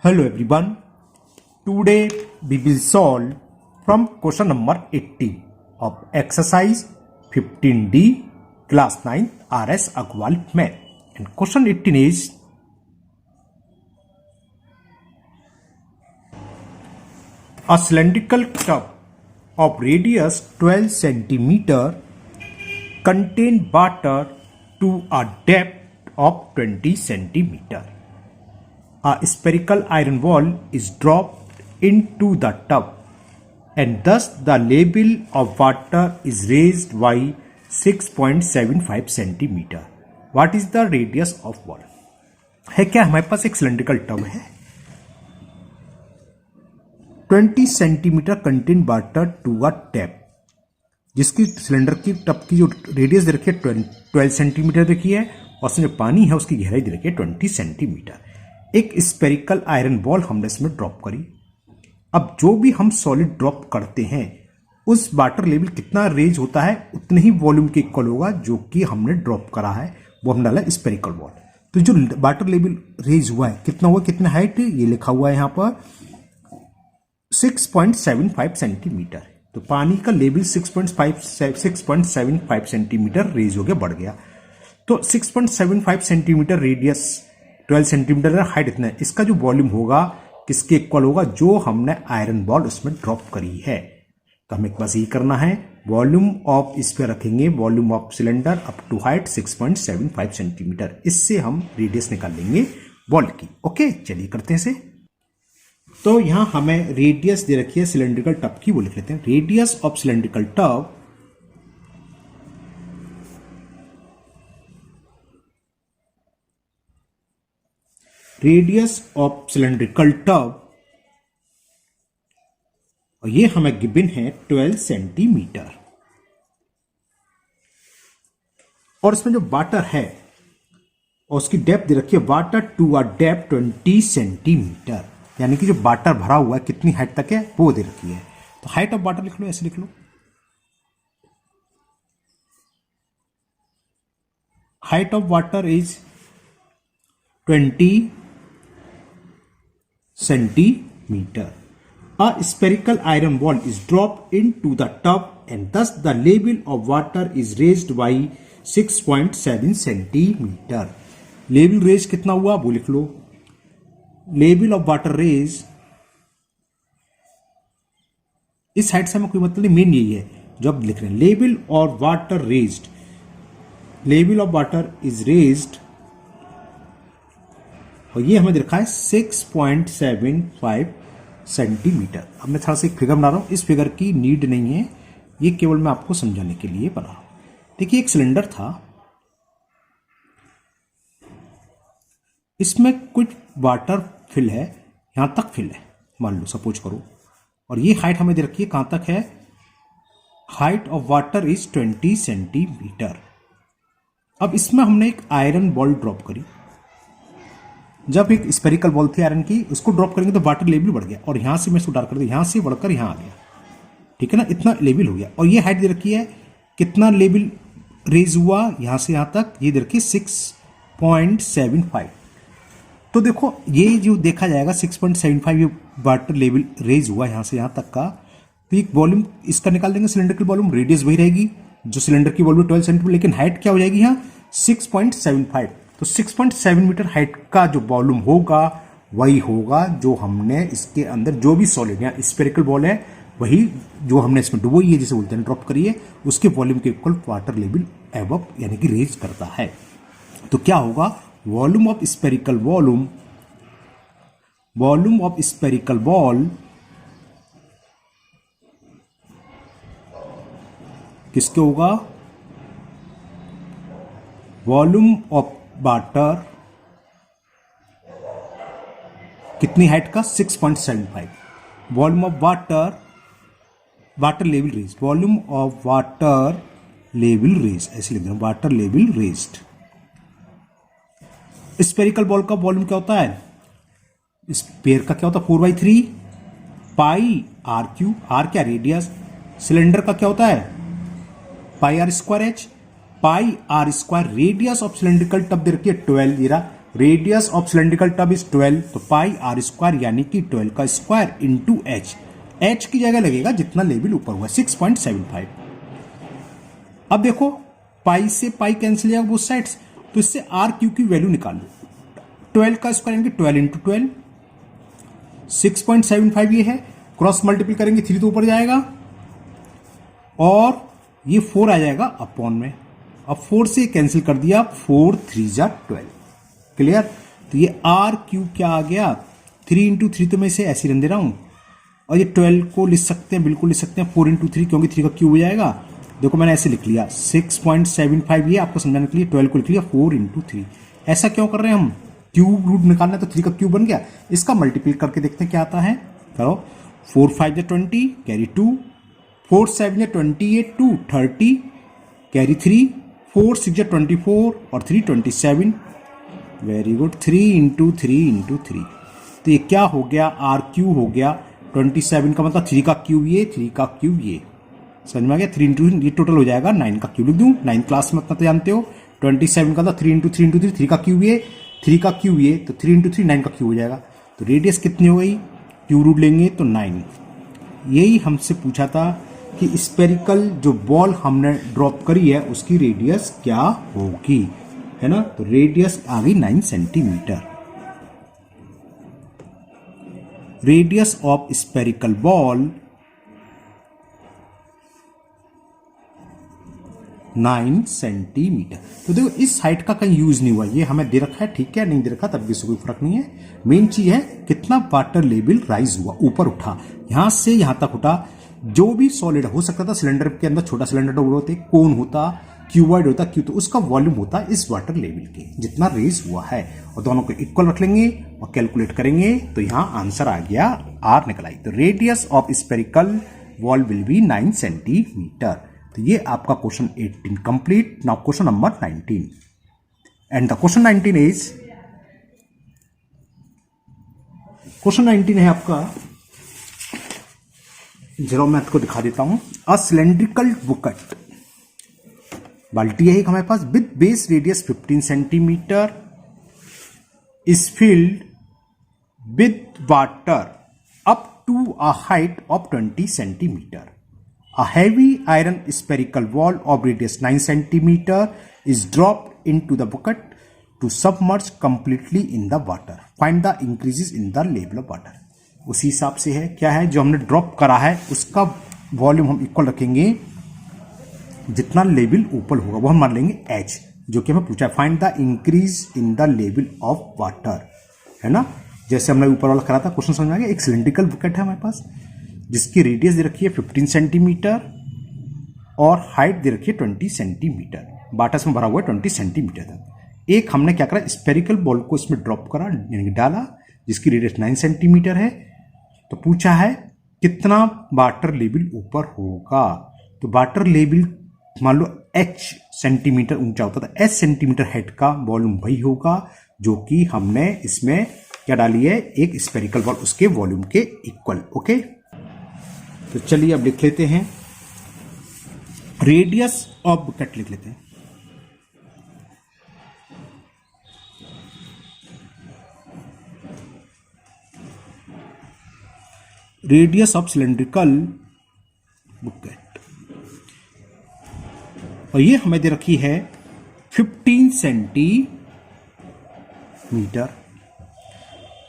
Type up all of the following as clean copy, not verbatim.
Hello everyone. Today we will solve from question number 80 of exercise 15D class 9 RS Agrawal math. And question 18 is a cylindrical tub of radius 12 centimeter contain water to a depth of 20 centimeter. A spherical iron ball is dropped into the tub and thus the level of water is raised by 6.75 centimeter. What is the radius of ball? है क्या हमारे पास एक cylindrical tub है 20 centimetre contain water to a tap जिसकी cylinder की tub की जो radius दे रखी है 12 सेंटीमीटर रखी है और उसमें जो पानी है उसकी गहराई दे रखी है 20 सेंटीमीटर. एक स्पेरिकल आयरन बॉल हमने इसमें ड्रॉप करी. अब जो भी हम सॉलिड ड्रॉप करते हैं उस वाटर लेवल कितना रेज होता है उतने ही वॉल्यूम के इक्वल होगा जो कि हमने ड्रॉप करा है वो हमने डाला स्पेरिकल बॉल. तो जो वाटर लेवल रेज हुआ है कितना हुआ कितना हाइट ये लिखा हुआ है यहाँ पर 6.75 सेंटीमीटर. तो पानी का लेवल 6.75 सेंटीमीटर रेज हो गया बढ़ गया. तो 6.75 सेंटीमीटर रेडियस 12 सेंटीमीटर हाइट इतना है. इसका जो वॉल्यूम होगा किसके इक्वल होगा जो हमने आयरन बॉल उसमें ड्रॉप करी है. तो हमें बस ये करना है वॉल्यूम ऑफ इस पे रखेंगे volume of cylinder up to height 6.75 centimetre. इससे हम रेडियस निकाल लेंगे बॉल की. ओके चलिए करते हैं इसे. तो यहां हमें रेडियस दे रखी है सिलेंड्रिकल टब की वो लिख लेते हैं. Radius of cylindrical tub radius of cylindrical tub और ये हमें गिवन है 12 सेंटीमीटर और इसमें जो वाटर है और उसकी डेप्थ दे रखी है water to a depth 20 centimetre. यानी कि जो वाटर भरा हुआ है कितनी हाइट तक है वो दे रखी है. तो हाइट ऑफ वाटर लिख लो ऐसे लिख लो. Height of water is 20 centimeter. A spherical iron ball is dropped into the tub and thus the level of water is raised by 6.7 centimeter. Level raise कितना हुआ वो लिख लो. लेवल ऑफ वाटर रेज इस हाइट से हमें कोई मतलब नहीं मेन यही है जो अब लिख रहे हैं. लेवल और water raised level of water is raised और ये हमें दिखा है 6.75 सेंटीमीटर. अब मैं थोड़ा सा एक फिगर बना रहा हूं. इस फिगर की नीड नहीं है ये केवल मैं आपको समझाने के लिए बना रहा हूं. देखिए एक सिलेंडर था इसमें कुछ वाटर फिल है यहां तक फिल है मान लो सपोज करो और ये हाइट हमें दे रखी है कहां तक है. Height of water is 20 centimetre. अब इसमें हमने एक आयरन बॉल ड्रॉप करी. जब एक स्पेरिकल बॉल थी आयरन की उसको ड्रॉप करेंगे तो वाटर लेवल बढ़ गया और यहां से मैं इसको डार्क कर दिया यहां से बढ़कर यहां आ गया. ठीक है ना इतना लेवल हो गया. और ये हाइट दे रखी है कितना लेवल रेज हुआ यहां से यहां तक ये दे रखी है 6.75. तो देखो ये जो देखा जाएगा 6.75 ये वाटर लेवल रेज हुआ यहां से यहां तक का. तो एक वॉल्यूम इसका निकाल देंगे सिलेंडर की वॉल्यूम. रेडियस वही रहेगी जो सिलेंडर की वॉल्यूम 12 सेंटीमीटर लेकिन हाइट क्या हो जाएगी यहां 6.75. तो 6.7 मीटर हाइट का जो वॉल्यूम होगा वही होगा जो हमने इसके अंदर जो भी सॉलिड या स्फेरिकल बॉल है वही जो हमने इसमें डुबोई है जिसे बोलते हैं ड्रॉप करी है उसके वॉल्यूम के इक्वल वाटर लेवल एबव यानी कि रेज करता है. तो क्या होगा volume of spherical volume of spherical ball किसके होगा वॉल्यूम ऑफ वाटर कितनी हाइट का 6.75. Volume of water level raise volume of water level raise ऐसे लिख देना water level raised. Spherical ball का वॉल्यूम क्या होता है स्पेयर का क्या होता है 4/3 पाई आर क्यू. आर क्या रेडियस. सिलेंडर का क्या होता है pi r square h pi r square. Radius of cylindrical tub दे रखी है 12 जीरा radius of cylindrical tub is 12, तो पाई आर स्क्वायर यानी कि 12 का स्क्वायर इंटू एच, एच की जगह लगेगा जितना लेवल ऊपर हुआ 6.75। अब देखो पाई से पाई कैंसिल जाएगा बोथ साइड्स, तो इससे आर क्यू की वैल्यू निकाल लो। 12 का स्क्वायर यानी 12 इंटू 12, 6.75 ये है, क्रॉस मल्टीप्लाई करेंगे 3 तो ऊपर जाएगा और ये 4 आ जाएगा अपॉन में। अब 4 से कैंसिल कर दिया, 4 3 जा 12, क्लियर। तो ये आर क्यू क्या आ गया, 3 इंटू 3 तो मैं इसे ऐसे रन दे रहा हूं, और ये 12 को लिख सकते हैं, बिल्कुल लिख सकते हैं 4 इंटू 3, क्योंकि 3 का क्यूब हो जाएगा। देखो मैंने ऐसे लिख लिया 6.75, ये आपको समझाने के लिए 12 को लिख लिया 4 इंटू 3। ऐसा क्यों कर रहे हैं हम, क्यूब रूट निकालना है तो 3 का क्यूब बन गया, इसका मल्टीप्लाई करके देखते हैं क्या आता है। करो 4 5 जा 20, कैरी 2, 4 7 जा 28, 2 30, कैरी 3, 4 6 जा 24 और 3 27, वेरी गुड, 3 इंटू 3 इंटू 3। तो ये क्या हो गया, आर क्यू हो गया 27 का मतलब 3 का क्यूब ये, 3 का क्यूब ये, समझ में आ गया। 3 इंटू ये टोटल हो जाएगा 9 का क्यूब लिख दूं, 9 क्लास में उतना तो जानते हो। 27 का था 3 इंटू 3 इंटू 3, 3 का क्यूब ये, 3 का क्यूब ये, तो 3 इंटू 3 9 का क्यूब हो जाएगा। तो रेडियस कितनी हो गई, क्यूब रूट लेंगे तो 9। यही हमसे पूछा था कि स्पेरिकल जो बॉल हमने ड्रॉप करी है उसकी रेडियस क्या होगी, है ना। तो रेडियस आ गई 9 centimetre. Radius of spherical ball 9 centimetre. तो देखो इस हाइट का कहीं यूज नहीं हुआ, ये हमें दे रखा है, ठीक है, नहीं दे रखा तब भी इससे कोई फर्क नहीं है। मेन चीज है कितना वाटर लेवल राइज हुआ, ऊपर उठा, यहां से यहां तक उठा। जो भी सॉलिड हो सकता था सिलेंडर के अंदर, छोटा सिलेंडर होते, कोन होता, क्यूबॉइड होता, क्यू, तो उसका वॉल्यूम होता इस वाटर लेवल के जितना रेज हुआ है, और दोनों को इक्वल रख लेंगे और कैलकुलेट करेंगे तो यहां आंसर आ गया आर निकल आई। तो radius of spherical wall will be 9 centimetre. तो ये आपका question 18 complete. Now question number 19 and the question 19 is, question 19 है आपका, जरा मैं आपको दिखा देता हूं। अ सिलेंड्रिकल बुकेट, बाल्टी है एक हमारे पास, with base radius 15 centimetre is filled with water up to a height of 20 centimetre. A heavy iron spherical ball of radius 9 centimeter is dropped into the bucket to submerge completely in the water. Find the increases in the level of water. उसी हिसाब से है, क्या है जो हमने drop करा है उसका वॉल्यूम हम इक्वल रखेंगे, जितना लेवल ऊपर होगा वो हम मान लेंगे h, जो कि हमें पूछा है find the increase in the level of water, है ना। जैसे हमने ऊपर वाला करा था, क्वेश्चन समझ में आ गया। एक सिलेंड्रिकल बुकेट है हमारे पास जिसकी रेडियस दे रखी है 15 सेंटीमीटर और हाइट दे रखी है 20 सेंटीमीटर, बाटस में भरा हुआ है 20 सेंटीमीटर तक। एक हमने क्या करा, स्पेरिकल बॉल को इसमें ड्रॉप करा, यानी डाला, जिसकी रेडियस 9 सेंटीमीटर है। तो पूछा है कितना वाटर लेवल ऊपर होगा। तो वाटर लेवल मान लो h सेंटीमीटर ऊंचा होता था, h सेंटीमीटर हेड का वॉल्यूम वही होगा जो कि हमने इसमें क्या डाली है, एक स्पेरिकल बॉल, उसके वॉल्यूम के इक्वल। ओके, तो चलिए अब लिख लेते हैं रेडियस ऑफ बुकेट, लिख लेते हैं। रेडियस ऑफ सिलेंड्रिकल बुकेट, और ये हमें दे रखी है 15 सेंटीमीटर।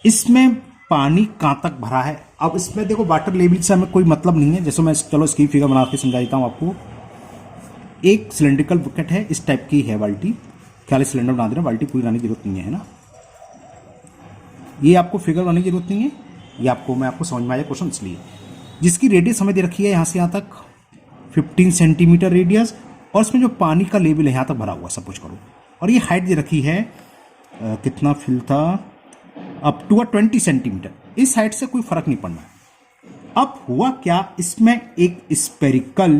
इसमें पानी कहां तक भरा है। अब इसमें देखो वाटर लेवल से हमें कोई मतलब नहीं है, जैसे मैं चलो इसकी फिगर बना के समझा देता हूं आपको। एक सिलेंड्रिकल बुकेट है, इस टाइप की है बाल्टी, ख्याल सिलेंडर बना दे रहे, बाल्टी पूरी बनाने की जरूरत नहीं है ना। ये आपको फिगर बनाने की जरूरत नहीं है, ये आपको मैं आपको समझ में आया क्वेश्चन इसलिए। जिसकी रेडियस हमें दे रखी है यहां से यहां तक 15 सेंटीमीटर रेडियस, और इसमें जो पानी का लेवल है यहां तक भरा हुआ सपोज करो, और ये हाइट दे रखी है कितना फिल था, अप टू 20 सेंटीमीटर। इस हाइट से कोई फर्क नहीं पड़ना। अब हुआ क्या, इसमें एक स्पेरिकल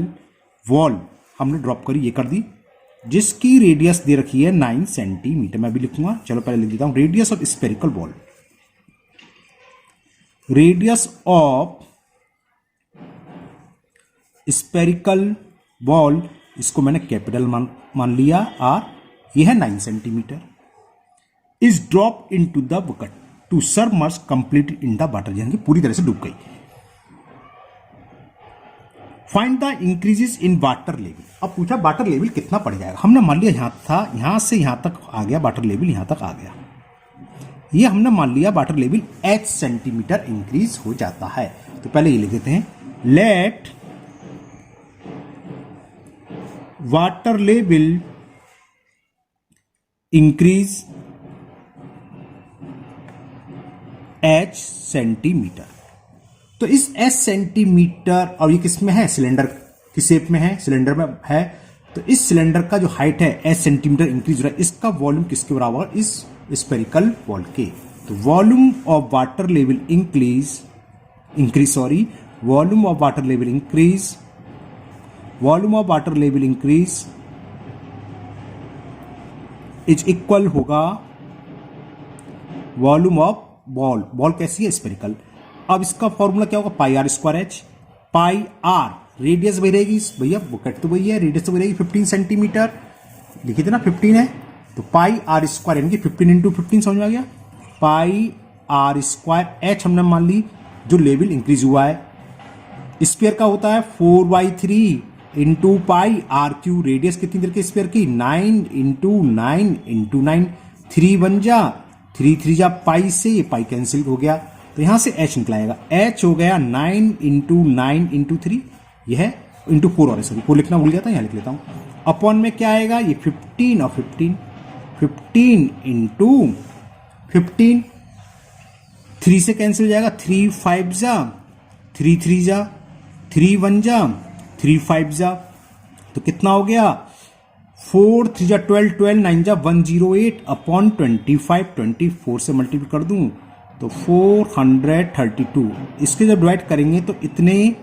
वॉल हमने ड्रॉप करी, ये कर दी, जिसकी रेडियस दे रखी है 9 सेंटीमीटर। मैं भी लिखूंगा, चलो पहले लिख देता हूं, radius of spherical ball, radius of spherical ball, इसको मैंने कैपिटल मान लिया, आर, यह है 9 centimetre. Is drop into the bucket to submerge complete in the water, यानी कि पूरी तरह से डूब गई। Find the increases in water level. अब पूछा वाटर लेवल कितना पड़ जाएगा। हमने मान लिया यहां था, यहां से यहां तक आ गया वाटर लेवल, यहां तक आ गया, ये हमने मान लिया water level h centimetre increase हो जाता है। तो पहले ये लिख देते हैं, let water level increase h centimetre. तो इस h सेंटीमीटर, और ये किस में है, सिलेंडर की शेप में है, सिलेंडर में है, तो इस सिलेंडर का जो हाइट है h सेंटीमीटर इंक्रीज हो रहा है, इसका वॉल्यूम किसके बराबर, इस स्पेरिकल बॉल के। तो volume of water level volume of water level increase is equal होगा वॉल्यूम ऑफ बॉल कैसी है, स्पेरिकल। अब इसका फॉर्मूला क्या होगा, pi r square h. Pi r radius वही रहेगी भैया, बुकेट तो वही है, रेडियस तो वही रहेगी 15 सेंटीमीटर, लिखी थी ना 15 है, तो पाई आर स्क्वायर यानी कि 15 इंटू 15 समझ में आ गया। पाई आर स्क्वायर एच हमने मान ली जो लेवल इंक्रीज हुआ है। स्पेयर का होता है 4/3 into pi are cube, radius कितनी देर के स्पेयर की, 9 इंटू 9, 3 बन जा, 3 जा पाई से, ये पाई कैंसिल हो गया, तो यहां से h निकला आएगा, h हो गया 9 इंटू 3, यह है इंटू 4, और सॉरी 4 लिखना भूल गया था, यहां लिख लेता हूं। अपॉन में क्या आएगा, ये 15 और 15 इंटू 15, 3 से कैंसिल हो जाएगा, 3 5 जा, 3 3 जा, 3 1 जा, 3 5 जा, तो कितना हो गया, 4 3 जा 12, 9 जा 108 अपॉन 25, 24 से मल्टीप्लाई कर दूं तो 432, इसके जब डिवाइड करेंगे तो इतने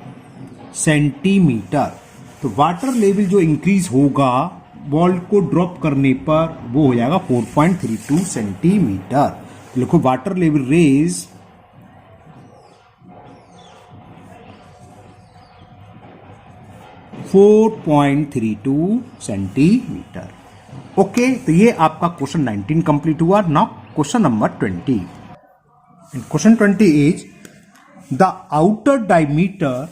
सेंटीमीटर। तो वाटर लेवल जो इंक्रीज होगा बॉल को ड्रॉप करने पर वो हो जाएगा 4.32 सेंटीमीटर। लिखो water level raise (4.32 centimetre. Okay, तो ये आपका क्वेश्चन 19 कंप्लीट हुआ। Now question number 20। In question 20 is the outer diameter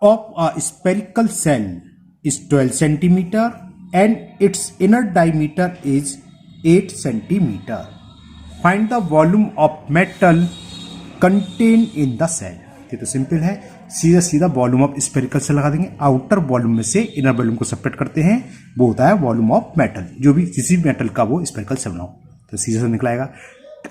of a spherical cell is 12 centimeter and its inner diameter is 8 centimeter. Find the volume of metal contained in the cell. ये तो simple है, सीधा सीधा volume of spherical cell लगा देंगे। Outer volume में से inner volume को सेपरेट करते हैं, वो होता है वॉल्यूम ऑफ मेटल, जो भी किसी मेटल का वो स्पेरिकल सेल बनाओ, तो सीधा से निकलाएगा।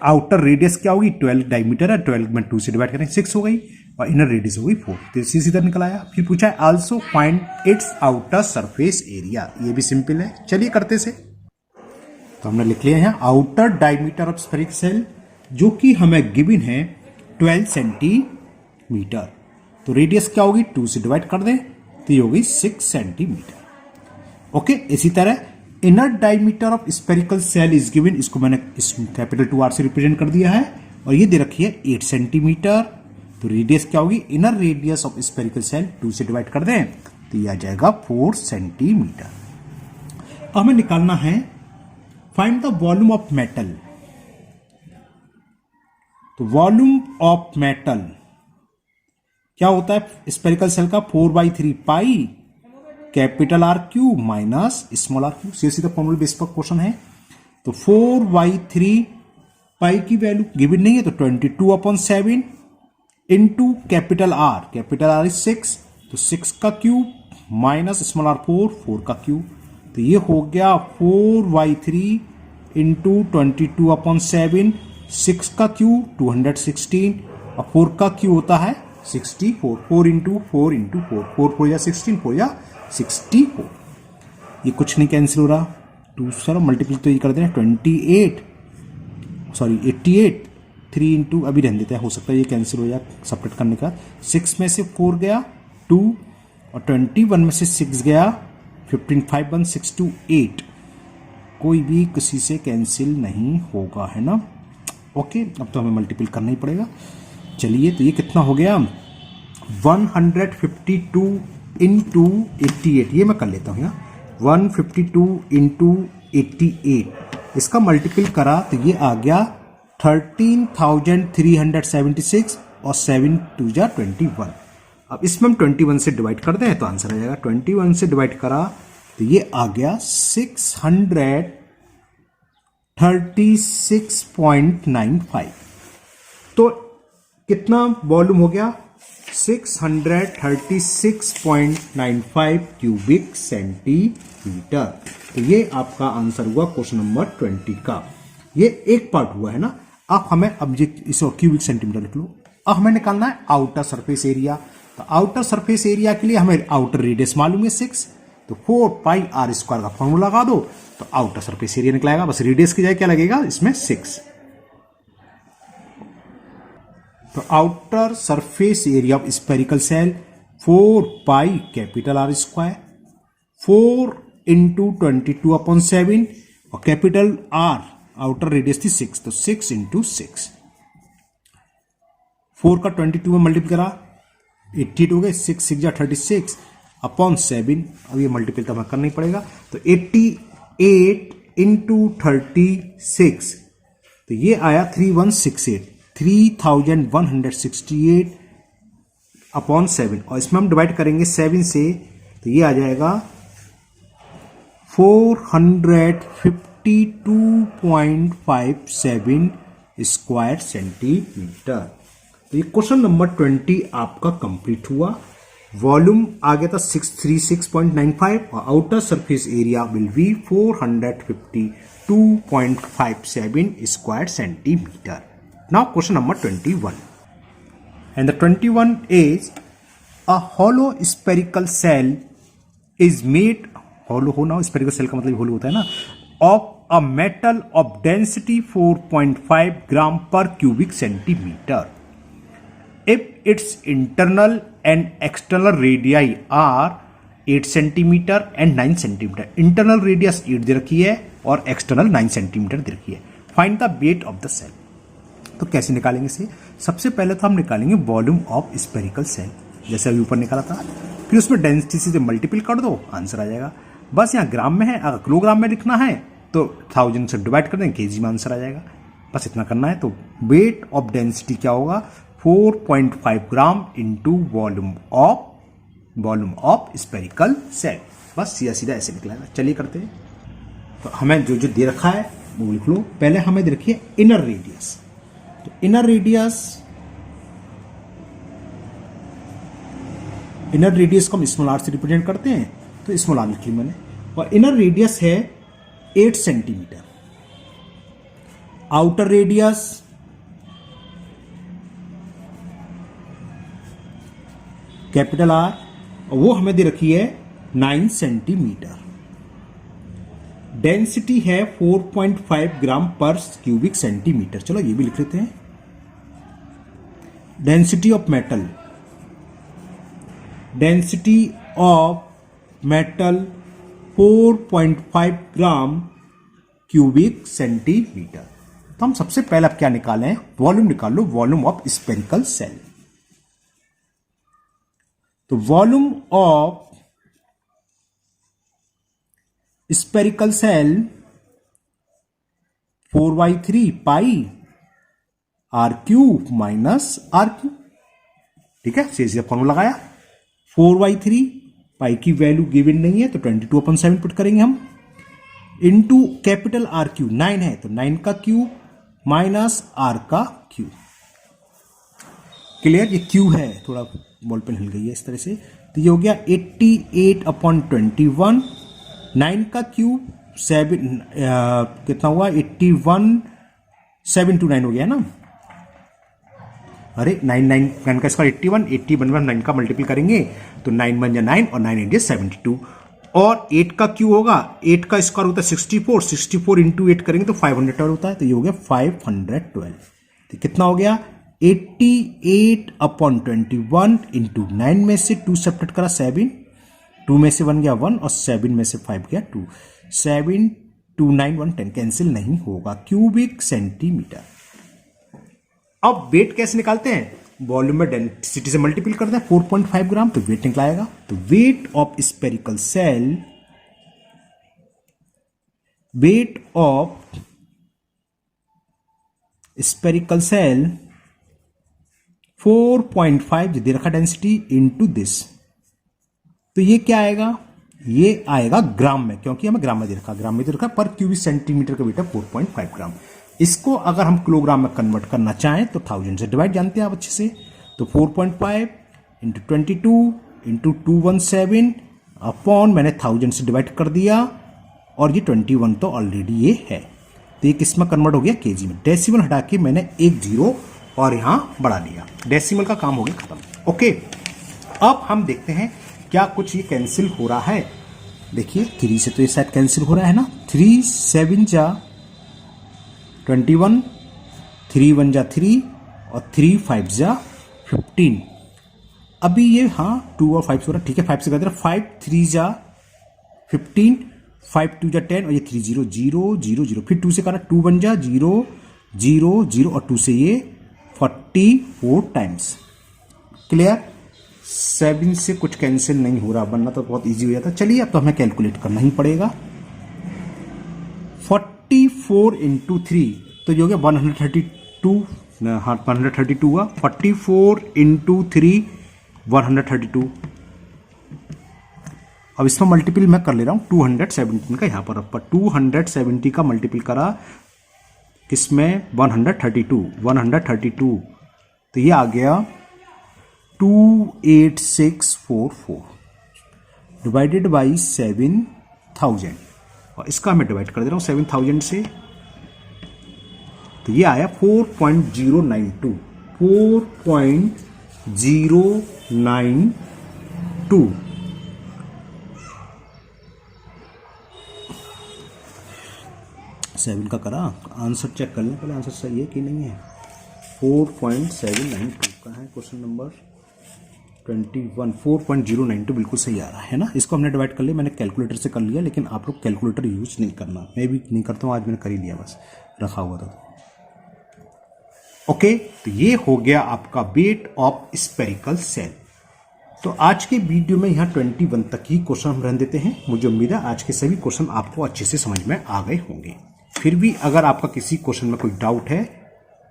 आउटर रेडियस क्या होगी, 12 डायमीटर है, 12 में 2 से डिवाइड करें 6 हो गई, और इनर रेडियस हो गई 4, तो सीधा निकल आया। फिर पूछा है also find its outer surface area, ये भी सिंपल है, चलिए करते से। तो हमने लिख लिया है outer diameter of spherical shell, जो कि हमें गिवन है 12 सेंटीमीटर, तो रेडियस क्या होगी, 2 से डिवाइड कर दें तो ये होगी 6 सेंटीमीटर। ओके, इसी तरह inner diameter of spherical shell is given, इसको मैंने इस कैपिटल 2R से रिप्रेजेंट कर दिया है, और ये दे रखी है 8 सेंटीमीटर, तो रेडियस क्या होगी, inner radius of spherical shell 2 से डिवाइड कर दें तो ये आ जाएगा 4 सेंटीमीटर। अब हमें निकालना है find the volume of metal. तो वॉल्यूम ऑफ मेटल क्या होता है स्पेरिकल सेल का, 4/3 पाई capital R cube minus small r cube, सीधा फॉर्मूला बेस पर क्वेश्चन है। तो 4/3 पाई की वैल्यू गिवन नहीं है, तो 22/7 इंटू कैपिटल आर इज 6, तो 6 का क्यूब माइनस स्मॉल आर 4 का क्यूब, तो ये हो गया 4/3 इंटू 22/7, 6 का क्यूब 216, और 4 का क्यूब होता है 64, 4 इंटू 4 इंटू 4 या 16, 4 या 64, ये कुछ नहीं कैंसिल हो रहा, 2 सर मल्टीप्लाई तो ये कर दें 88, 3 इंटू अभी रहने देते हैं, हो सकता है ये कैंसिल हो जाए सेपरेट करने का। 6 में से 4 गया 2, और 21 में से 6 गया 15, 5 1 6 2 8, कोई भी किसी से कैंसिल नहीं होगा, है ना। ओके, अब तो हमें मल्टीपल करना ही पड़ेगा। चलिए, तो ये कितना हो गया, 152 इंटू 88, ये मैं कर लेता हूँ यहाँ, 152 इंटू 88, इसका मल्टीपल करा तो ये आ गया 13,376 और 7 2 जा 21। अब इसमें हम 21 से डिवाइड कर दें तो आंसर आ जाएगा। 21 से डिवाइड करा तो ये आ गया 636.95। तो कितना वॉल्यूम हो गया? 636.95 क्यूबिक सेंटीमीटर। तो ये आपका आंसर हुआ क्वेश्चन नंबर 20 का। ये एक पार्ट हुआ है ना। अब हमें इस क्यूबिक सेंटीमीटर लिख लो। अब हमें निकालना है आउटर सरफेस एरिया। तो आउटर सरफेस एरिया के लिए हमें आउटर रेडियस मालूम है 6, तो 4πr² का फॉर्मूला लगा दो तो आउटर सरफेस एरिया निकलेगा। बस रेडियस की जगह क्या लगेगा इसमें 6। तो outer surface area of spherical shell 4πR², 4 into 22/7 और कैपिटल R आउटर रेडियस थी 6, तो 6 इंटू 6। 4 का 22 में मल्टीपल करा 88 हो गए, 6 6 जा 36/7। अब ये मल्टीपल तो हमें करना ही पड़ेगा। तो 88 इंटू 36 तो ये आया 3168, 3168/7 और इसमें हम डिवाइड करेंगे 7 से तो ये आ जाएगा 452.57 स्क्वायर सेंटीमीटर। तो ये क्वेश्चन नंबर 20 आपका कंप्लीट हुआ। वॉल्यूम आ गया था 636.95 और outer surface area will be 452.57 square centimetre. Now question number 21. And the 21 is a hollow spherical cell is made, hollow होना spherical cell का मतलब hollow होता है ना, of a metal of density 4.5 gram per cubic centimeter. If its internal and external radii are 8 centimeter and 9 centimeter. Internal radius 8 दे रखी है और external 9 centimeter दे रखी है. Find the weight of the cell. तो कैसे निकालेंगे इसे? सबसे पहले तो हम निकालेंगे वॉल्यूम ऑफ स्पेरिकल सेल, जैसे अभी ऊपर निकाला था। फिर उसमें डेंसिटी से मल्टीपल कर दो, आंसर आ जाएगा। बस यहाँ ग्राम में है, अगर किलोग्राम में लिखना है तो 1000 से डिवाइड कर देंगे, केजी में आंसर आ जाएगा। बस इतना करना है। तो वेट ऑफ डेंसिटी क्या होगा? 4.5 gram into volume of spherical shell. बस सीधा सीधा ऐसे निकलेगा। चलिए करते हैं। तो हमें जो जो दे रखा है वो लिख लो। पहले हमें दे रखी है इनर रेडियस। तो इनर रेडियस को हम स्मॉल आर से रिप्रेजेंट करते हैं, तो स्मॉल आर लिख ली मैंने। और इनर रेडियस है 8 centimetre. Outer radius capital R और वो हमें दे रखी है 9 सेंटीमीटर। डेंसिटी है 4.5 ग्राम पर क्यूबिक सेंटीमीटर। चलो ये भी लिख लेते हैं। Density of metal 4.5 gram cubic centimetre. तो हम सबसे पहले अब क्या निकालें? वॉल्यूम निकाल लो, वॉल्यूम ऑफ स्पेरिकल सेल। तो volume of spherical shell 4/3 pi R³ minus R³। ठीक है, सीधे फॉर्मूला लगाया। 4/3 पाई की वैल्यू गिवन नहीं है तो 22/7 पुट करेंगे हम, इंटू कैपिटल R³ 9 है तो 9 का क्यूब माइनस R का क्यूब। क्लियर? ये क्यू है, थोड़ा बॉल पेन हिल गई है इस तरह से। तो ये हो गया 88/21। 9 का क्यूब 7 कितना हुआ? 81/729 हो गया ना। अरे 9 का स्क्वायर 81, 9 का मल्टीपल करेंगे तो 9 बन जाए 9 और 9 इंटू 72। और 8 का क्यू होगा, 8 का स्क्वायर होता है 64, 64 इंटू 8 करेंगे तो 512 होता है। तो ये हो गया 512। तो कितना हो गया? 88/21 इंटू 9 में से 2 सब्ट्रैक्ट करा 7, 2 में से 1 गया 1 और 7 में से 5 गया 2। 7 2 9 1 10 कैंसिल नहीं होगा। Cubic centimetre. अब वेट कैसे निकालते हैं? वॉल्यूम में डेंसिटी से मल्टीपल करते हैं 4.5 ग्राम तो वेट निकलाएगा। तो weight of spherical shell weight of spherical cell 4.5 दे रखा डेंसिटी इनटू दिस, तो ये क्या आएगा, ये आएगा ग्राम में, क्योंकि हमें ग्राम में दे रखा पर क्यूबिक सेंटीमीटर का वेट है 4.5 ग्राम। इसको अगर हम किलोग्राम में कन्वर्ट करना चाहें तो 1000 से डिवाइड जानते हैं आप अच्छे से, तो 4.5 इंटू 22 इंटू 217 अपॉन मैंने 1000 से डिवाइड कर दिया, और ये 21 तो ऑलरेडी ये है, तो ये किस में कन्वर्ट हो गया, केजी में। डेसिमल हटा के मैंने एक जीरो और यहां बढ़ा लिया, डेसिमल का काम हो गया खत्म। ओके, अब हम देखते हैं क्या कुछ ये कैंसिल हो रहा है। देखिए 3 से तो ये शायद कैंसिल हो रहा है ना, 3 7 जा 21, 3 1 जा 3 और 3 5 जा 15। अभी ये हाँ 2 और 5 से हो रहा है, ठीक है 5 से कर दे रहा, 5 3 जा 15, 5 2 जा 10 और ये 3 0 0 0 0, फिर 2 से करा 2 1 जा 0 0 0 और 2 से ये 44 टाइम्स। क्लियर, 7 से कुछ कैंसिल नहीं हो रहा, वरना तो बहुत इजी हो जाता। चलिए अब तो हमें कैलकुलेट करना ही पड़ेगा। 44 इंटू 3 तो ये हो गया 132, हाँ 132 हुआ, 44 इंटू 3 132। अब इसमें मल्टीपल मैं कर ले रहा हूं 217 का, यहां पर 270 का मल्टीपल करा किसमें, 132, तो ये आ गया 28644 डिवाइडेड बाई 7000, और इसका मैं डिवाइड कर दे रहा हूं 7000 से, तो ये आया 4.092, 4.092। सेवन का करा, आंसर चेक कर लें पहले, आंसर सही है कि नहीं है। 4.792 का है क्वेश्चन नंबर 21, 4.092 बिल्कुल सही आ रहा है ना। इसको हमने डिवाइड कर लिया, मैंने कैलकुलेटर से कर लिया, लेकिन आप लोग कैलकुलेटर यूज नहीं करना, मैं भी नहीं करता हूँ, आज मैंने कर ही लिया, बस रखा हुआ था। ओके, तो ये हो गया आपका वेट ऑफ स्फेरिकल सेल। तो आज के वीडियो में यहाँ 21 तक ही क्वेश्चन हम रहने देते हैं। मुझे उम्मीद है आज के सभी क्वेश्चन आपको अच्छे से समझ में आ गए होंगे। फिर भी अगर आपका किसी क्वेश्चन में कोई डाउट है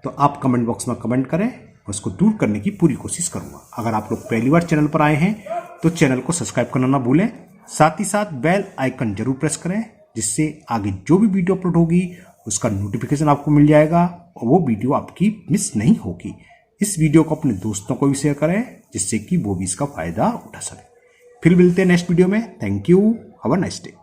तो आप कमेंट बॉक्स में कमेंट करें, उसको दूर करने की पूरी कोशिश करूंगा। अगर आप लोग पहली बार चैनल पर आए हैं तो चैनल को सब्सक्राइब करना ना भूलें, साथ ही साथ बेल आइकन जरूर प्रेस करें, जिससे आगे जो भी वीडियो अपलोड होगी उसका नोटिफिकेशन आपको मिल जाएगा और वो वीडियो आपकी मिस नहीं होगी। इस वीडियो को अपने दोस्तों को भी शेयर करें, जिससे कि वो भी इसका फायदा उठा सके। फिर मिलते हैं नेक्स्ट वीडियो में। Thank you, have a nice day.